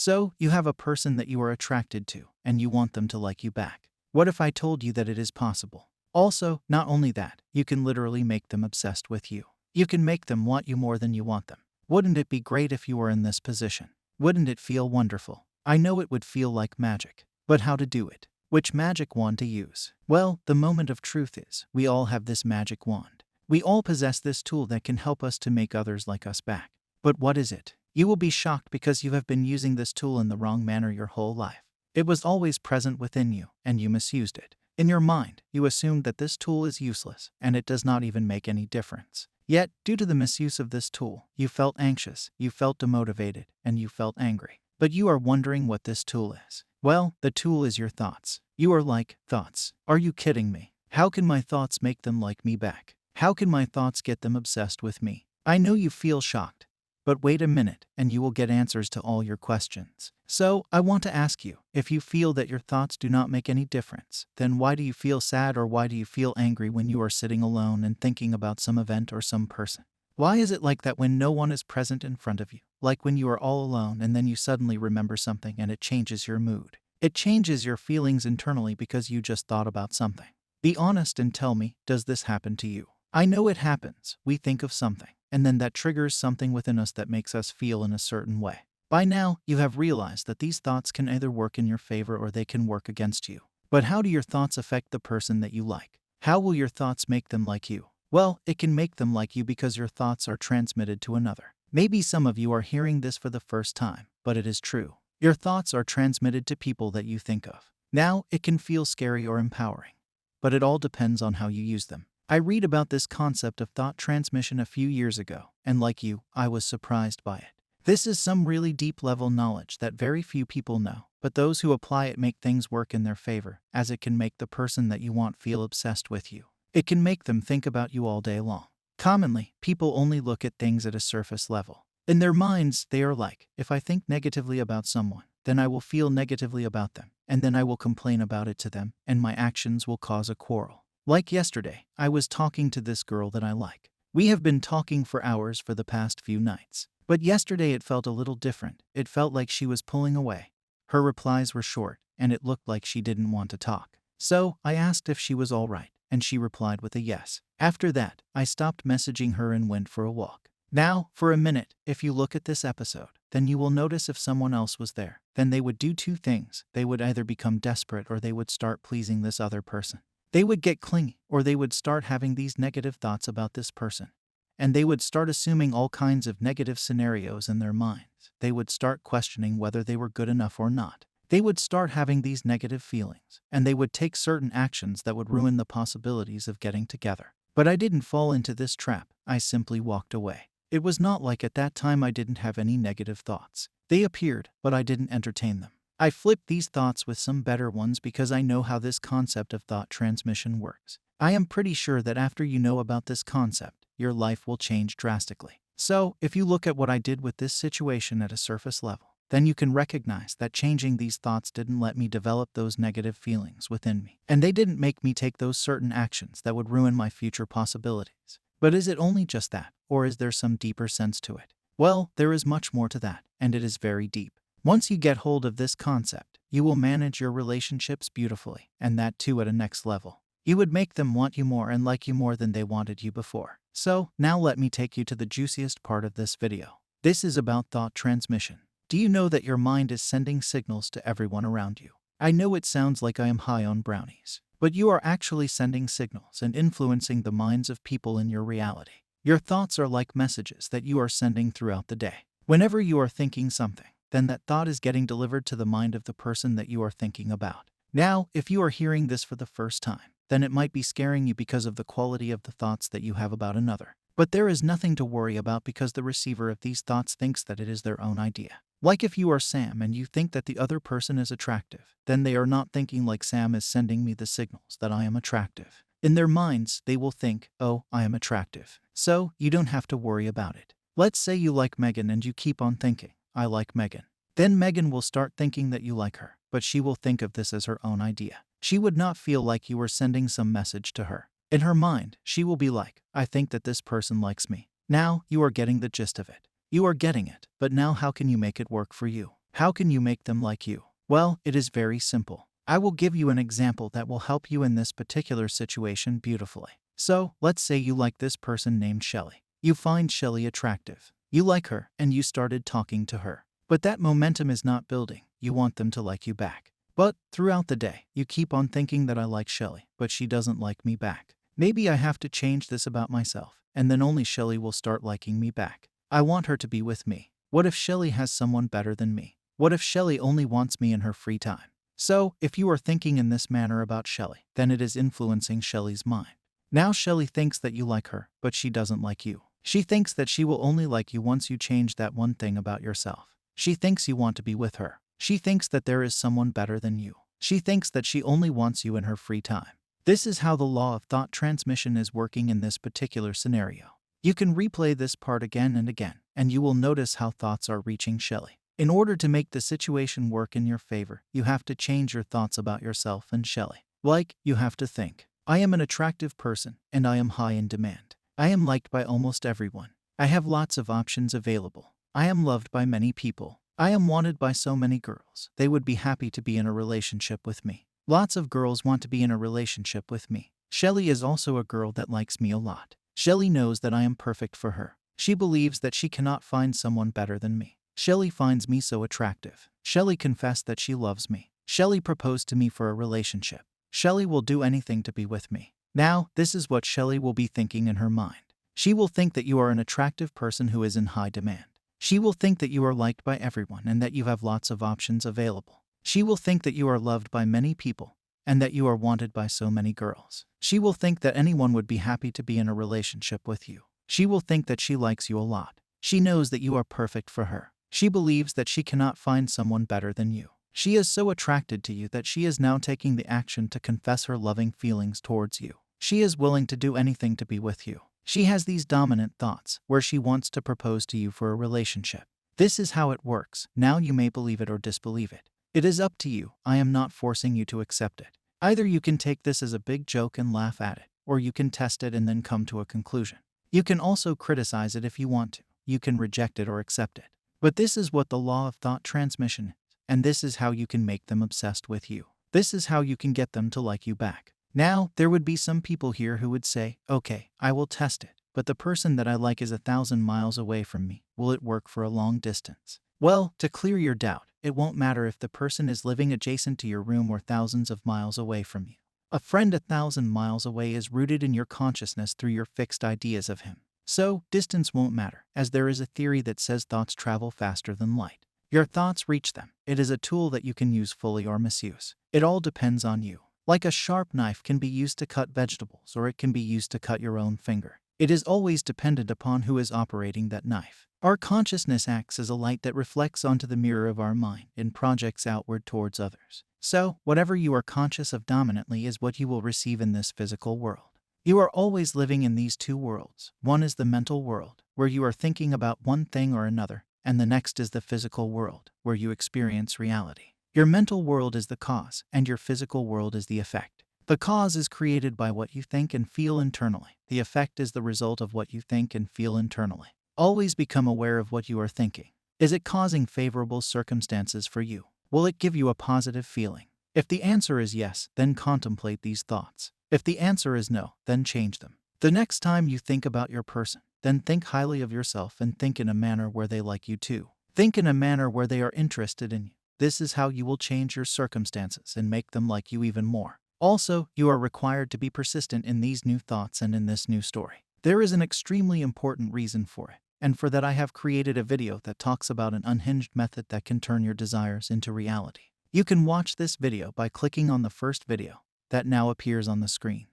So, you have a person that you are attracted to, and you want them to like you back. What if I told you that it is possible? Also, not only that, you can literally make them obsessed with you. You can make them want you more than you want them. Wouldn't it be great if you were in this position? Wouldn't it feel wonderful? I know it would feel like magic. But how to do it? Which magic wand to use? Well, the moment of truth is, we all have this magic wand. We all possess this tool that can help us to make others like us back. But what is it? You will be shocked because you have been using this tool in the wrong manner your whole life. It was always present within you, and you misused it. In your mind, you assumed that this tool is useless, and it does not even make any difference. Yet, due to the misuse of this tool, you felt anxious, you felt demotivated, and you felt angry. But you are wondering what this tool is. Well, the tool is your thoughts. You are like, thoughts. Are you kidding me? How can my thoughts make them like me back? How can my thoughts get them obsessed with me? I know you feel shocked. But wait a minute, and you will get answers to all your questions. So, I want to ask you, if you feel that your thoughts do not make any difference, then why do you feel sad or why do you feel angry when you are sitting alone and thinking about some event or some person? Why is it like that when no one is present in front of you? Like when you are all alone and then you suddenly remember something and it changes your mood. It changes your feelings internally because you just thought about something. Be honest and tell me, does this happen to you? I know it happens. We think of something, and then that triggers something within us that makes us feel in a certain way. By now, you have realized that these thoughts can either work in your favor or they can work against you. But how do your thoughts affect the person that you like? How will your thoughts make them like you? Well, it can make them like you because your thoughts are transmitted to another. Maybe some of you are hearing this for the first time, but it is true. Your thoughts are transmitted to people that you think of. Now, it can feel scary or empowering, but it all depends on how you use them. I read about this concept of thought transmission a few years ago, and like you, I was surprised by it. This is some really deep level knowledge that very few people know, but those who apply it make things work in their favor, as it can make the person that you want feel obsessed with you. It can make them think about you all day long. Commonly, people only look at things at a surface level. In their minds, they are like, if I think negatively about someone, then I will feel negatively about them, and then I will complain about it to them, and my actions will cause a quarrel. Like yesterday, I was talking to this girl that I like. We have been talking for hours for the past few nights. But yesterday it felt a little different. It felt like she was pulling away. Her replies were short, and it looked like she didn't want to talk. So, I asked if she was all right, and she replied with a yes. After that, I stopped messaging her and went for a walk. Now, for a minute, if you look at this episode, then you will notice if someone else was there, then they would do two things. They would either become desperate or they would start pleasing this other person. They would get clingy, or they would start having these negative thoughts about this person. And they would start assuming all kinds of negative scenarios in their minds. They would start questioning whether they were good enough or not. They would start having these negative feelings, and they would take certain actions that would ruin the possibilities of getting together. But I didn't fall into this trap. I simply walked away. It was not like at that time I didn't have any negative thoughts. They appeared, but I didn't entertain them. I flipped these thoughts with some better ones because I know how this concept of thought transmission works. I am pretty sure that after you know about this concept, your life will change drastically. So, if you look at what I did with this situation at a surface level, then you can recognize that changing these thoughts didn't let me develop those negative feelings within me. And they didn't make me take those certain actions that would ruin my future possibilities. But is it only just that, or is there some deeper sense to it? Well, there is much more to that, and it is very deep. Once you get hold of this concept, you will manage your relationships beautifully, and that too at a next level. You would make them want you more and like you more than they wanted you before. So, now let me take you to the juiciest part of this video. This is about thought transmission. Do you know that your mind is sending signals to everyone around you? I know it sounds like I am high on brownies, but you are actually sending signals and influencing the minds of people in your reality. Your thoughts are like messages that you are sending throughout the day. Whenever you are thinking something, then that thought is getting delivered to the mind of the person that you are thinking about. Now, if you are hearing this for the first time, then it might be scaring you because of the quality of the thoughts that you have about another. But there is nothing to worry about because the receiver of these thoughts thinks that it is their own idea. Like if you are Sam and you think that the other person is attractive, then they are not thinking like Sam is sending me the signals that I am attractive. In their minds, they will think, oh, I am attractive. So, you don't have to worry about it. Let's say you like Megan and you keep on thinking, I like Megan. Then Megan will start thinking that you like her, but she will think of this as her own idea. She would not feel like you were sending some message to her. In her mind, she will be like, I think that this person likes me. Now, you are getting the gist of it. You are getting it, but now how can you make it work for you? How can you make them like you? Well, it is very simple. I will give you an example that will help you in this particular situation beautifully. So, let's say you like this person named Shelly. You find Shelly attractive. You like her, and you started talking to her. But that momentum is not building. You want them to like you back. But throughout the day, you keep on thinking that I like Shelly, but she doesn't like me back. Maybe I have to change this about myself, and then only Shelly will start liking me back. I want her to be with me. What if Shelly has someone better than me? What if Shelly only wants me in her free time? So, if you are thinking in this manner about Shelly, then it is influencing Shelly's mind. Now Shelly thinks that you like her, but she doesn't like you. She thinks that she will only like you once you change that one thing about yourself. She thinks you want to be with her. She thinks that there is someone better than you. She thinks that she only wants you in her free time. This is how the law of thought transmission is working in this particular scenario. You can replay this part again and again, and you will notice how thoughts are reaching Shelly. In order to make the situation work in your favor, you have to change your thoughts about yourself and Shelly. Like, you have to think, I am an attractive person, and I am high in demand. I am liked by almost everyone. I have lots of options available. I am loved by many people. I am wanted by so many girls. They would be happy to be in a relationship with me. Lots of girls want to be in a relationship with me. Shelly is also a girl that likes me a lot. Shelly knows that I am perfect for her. She believes that she cannot find someone better than me. Shelly finds me so attractive. Shelly confessed that she loves me. Shelly proposed to me for a relationship. Shelly will do anything to be with me. Now, this is what Shelly will be thinking in her mind. She will think that you are an attractive person who is in high demand. She will think that you are liked by everyone and that you have lots of options available. She will think that you are loved by many people and that you are wanted by so many girls. She will think that anyone would be happy to be in a relationship with you. She will think that she likes you a lot. She knows that you are perfect for her. She believes that she cannot find someone better than you. She is so attracted to you that she is now taking the action to confess her loving feelings towards you. She is willing to do anything to be with you. She has these dominant thoughts where she wants to propose to you for a relationship. This is how it works. Now you may believe it or disbelieve it. It is up to you. I am not forcing you to accept it. Either you can take this as a big joke and laugh at it, or you can test it and then come to a conclusion. You can also criticize it if you want to. You can reject it or accept it. But this is what the law of thought transmission is, and this is how you can make them obsessed with you. This is how you can get them to like you back. Now, there would be some people here who would say, okay, I will test it, but the person that I like is 1,000 miles away from me. Will it work for a long distance? Well, to clear your doubt, it won't matter if the person is living adjacent to your room or thousands of miles away from you. A friend 1,000 miles away is rooted in your consciousness through your fixed ideas of him. So, distance won't matter, as there is a theory that says thoughts travel faster than light. Your thoughts reach them. It is a tool that you can use fully or misuse. It all depends on you. Like a sharp knife can be used to cut vegetables, or it can be used to cut your own finger. It is always dependent upon who is operating that knife. Our consciousness acts as a light that reflects onto the mirror of our mind and projects outward towards others. So, whatever you are conscious of dominantly is what you will receive in this physical world. You are always living in these two worlds. One is the mental world, where you are thinking about one thing or another, and the next is the physical world, where you experience reality. Your mental world is the cause, and your physical world is the effect. The cause is created by what you think and feel internally. The effect is the result of what you think and feel internally. Always become aware of what you are thinking. Is it causing favorable circumstances for you? Will it give you a positive feeling? If the answer is yes, then contemplate these thoughts. If the answer is no, then change them. The next time you think about your person, then think highly of yourself and think in a manner where they like you too. Think in a manner where they are interested in you. This is how you will change your circumstances and make them like you even more. Also, you are required to be persistent in these new thoughts and in this new story. There is an extremely important reason for it, and for that I have created a video that talks about an unhinged method that can turn your desires into reality. You can watch this video by clicking on the first video that now appears on the screen.